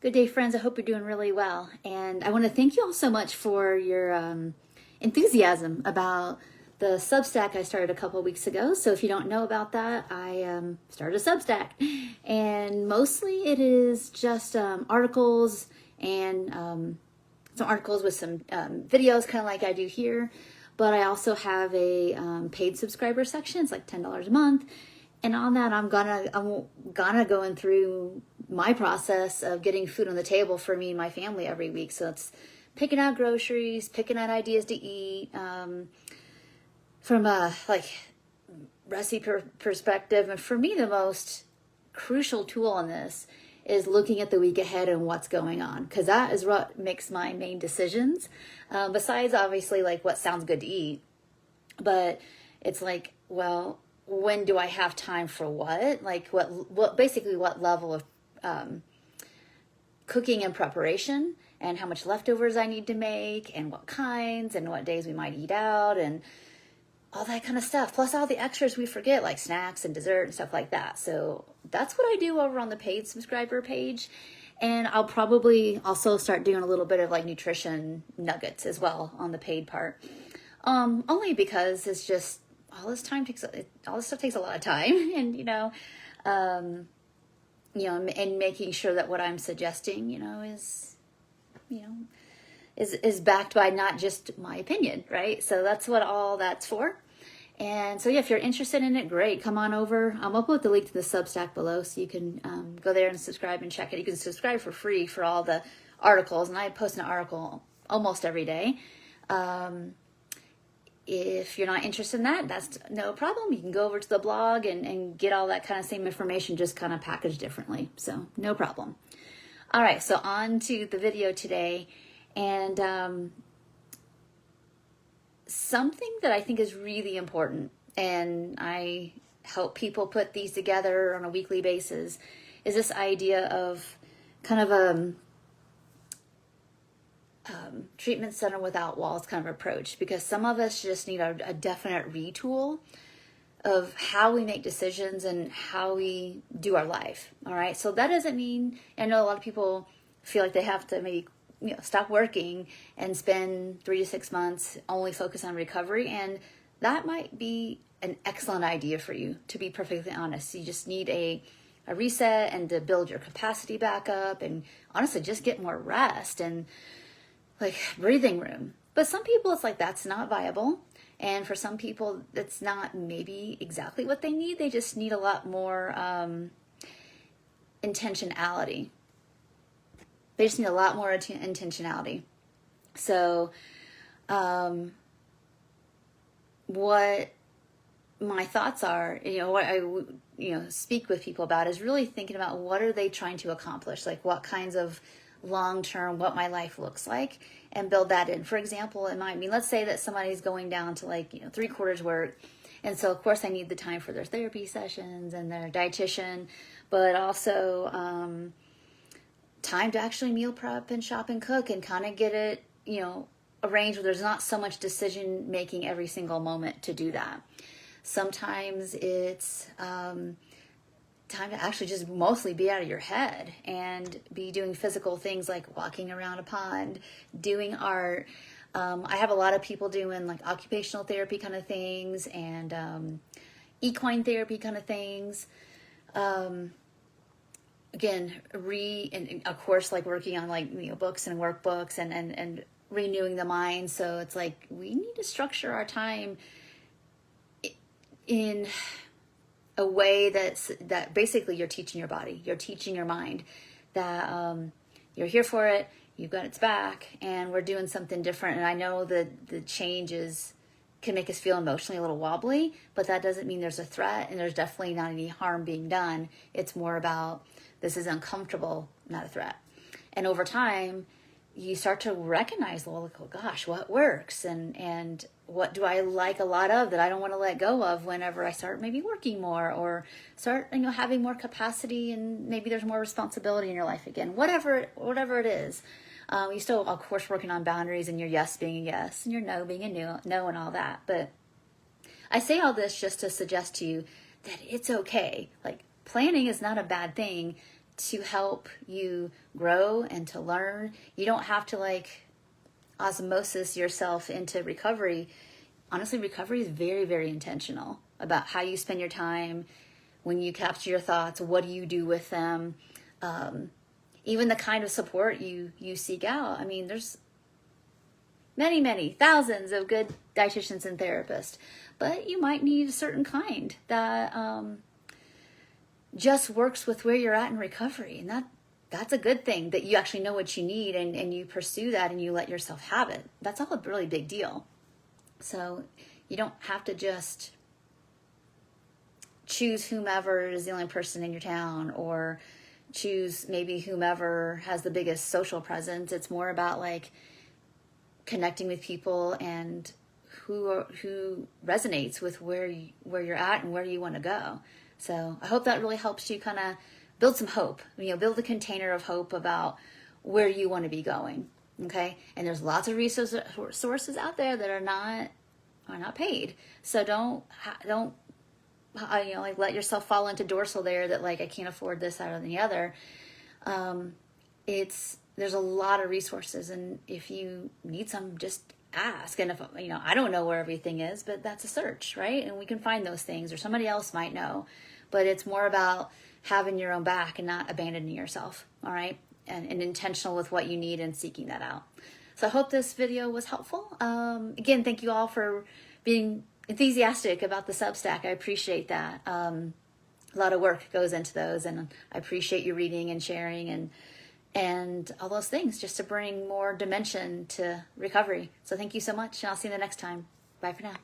Good day, friends. I hope you're doing really well. And I want to thank you all so much for your enthusiasm about the Substack I started a couple of weeks ago. So if you don't know about that, I started a Substack. And mostly it is just articles and some articles with some videos, kind of like I do here. But I also have a paid subscriber section. It's like $10 a month. And on that, I'm gonna going through my process of getting food on the table for me and my family every week. So it's picking out groceries, picking out ideas to eat, from a recipe perspective. And for me, the most crucial tool in this is looking at the week ahead and what's going on, because that is what makes my main decisions. Besides, obviously, like what sounds good to eat, but it's like, well, when do I have time for what? Like what basically what level of cooking and preparation, and how much leftovers I need to make, and what kinds, and what days we might eat out, and all that kind of stuff. Plus all the extras we forget, like snacks and dessert and stuff like that. So that's what I do over on the paid subscriber page. And I'll probably also start doing a little bit of like nutrition nuggets as well on the paid part. Only because it's just, all this stuff takes a lot of time, and and making sure that what I'm suggesting, is backed by not just my opinion, right? So that's what all that's for. And so yeah, if you're interested in it, great, come on over. I'll put the link to the Substack below, so you can go there and subscribe and check it. You can subscribe for free for all the articles, and I post an article almost every day. If you're not interested in that, that's no problem. You can go over to the blog and get all that kind of same information, just kind of packaged differently. So no problem. All right, so on to the video today. And something that I think is really important, and I help people put these together on a weekly basis, is this idea of kind of a treatment center without walls kind of approach, because some of us just need a definite retool of how we make decisions and how we do our life. All right. So that doesn't mean, I know a lot of people feel like they have to maybe stop working and spend 3 to 6 months only focus on recovery. And that might be an excellent idea for you, to be perfectly honest. You just need a reset and to build your capacity back up, and honestly just get more rest and like breathing room. But some people, it's like that's not viable. And for some people, that's not maybe exactly what they need. They just need a lot more intentionality. They just need a lot more intentionality. So what my thoughts are, what I speak with people about is really thinking about what are they trying to accomplish? Like what kinds of long-term, what my life looks like, and build that in. For example, it might mean, let's say that somebody's going down to 3/4 work. And so of course I need the time for their therapy sessions and their dietitian, but also time to actually meal prep and shop and cook and kind of get it, arranged where there's not so much decision making every single moment to do that. Sometimes it's time to actually just mostly be out of your head and be doing physical things like walking around a pond, doing art. I have a lot of people doing like occupational therapy kind of things and equine therapy kind of things. Again, and of course, like working on books and workbooks and renewing the mind. So it's like we need to structure our time in a way that basically you're teaching your body, you're teaching your mind that you're here for it, you've got its back, and we're doing something different. And I know that the changes can make us feel emotionally a little wobbly, but that doesn't mean there's a threat, and there's definitely not any harm being done. It's more about this is uncomfortable, not a threat. And over time, you start to recognize, well, oh gosh, what works and what do I like a lot of that I don't want to let go of whenever I start maybe working more or start having more capacity, and maybe there's more responsibility in your life again, whatever it is. You still, of course, working on boundaries and your yes being a yes and your no being a no and all that. But I say all this just to suggest to you that it's okay. Like planning is not a bad thing. to help you grow and to learn. You don't have to like osmosis yourself into recovery. Honestly, recovery is very, very intentional about how you spend your time. When you capture your thoughts, what do you do with them? Even the kind of support you seek out. I mean, there's many, many thousands of good dietitians and therapists, but you might need a certain kind that just works with where you're at in recovery. And that's a good thing, that you actually know what you need and you pursue that and you let yourself have it. That's all a really big deal. So you don't have to just choose whomever is the only person in your town, or choose maybe whomever has the biggest social presence. It's more about like connecting with people and who resonates with where you're at and where you want to go. So I hope that really helps you kind of build some hope, build a container of hope about where you want to be going. Okay. And there's lots of resources out there that are not paid. So don't like let yourself fall into dorsal there that like, I can't afford this, that, or the other. There's a lot of resources, and if you need some, just ask. And if I don't know where everything is, but that's a search, right? And we can find those things, or somebody else might know. But it's more about having your own back and not abandoning yourself. All right, and intentional with what you need and seeking that out. So I hope this video was helpful. Again, thank you all for being enthusiastic about the Substack. I appreciate that. A lot of work goes into those, and I appreciate you reading and sharing and all those things, just to bring more dimension to recovery. So thank you so much, and I'll see you the next time. Bye for now.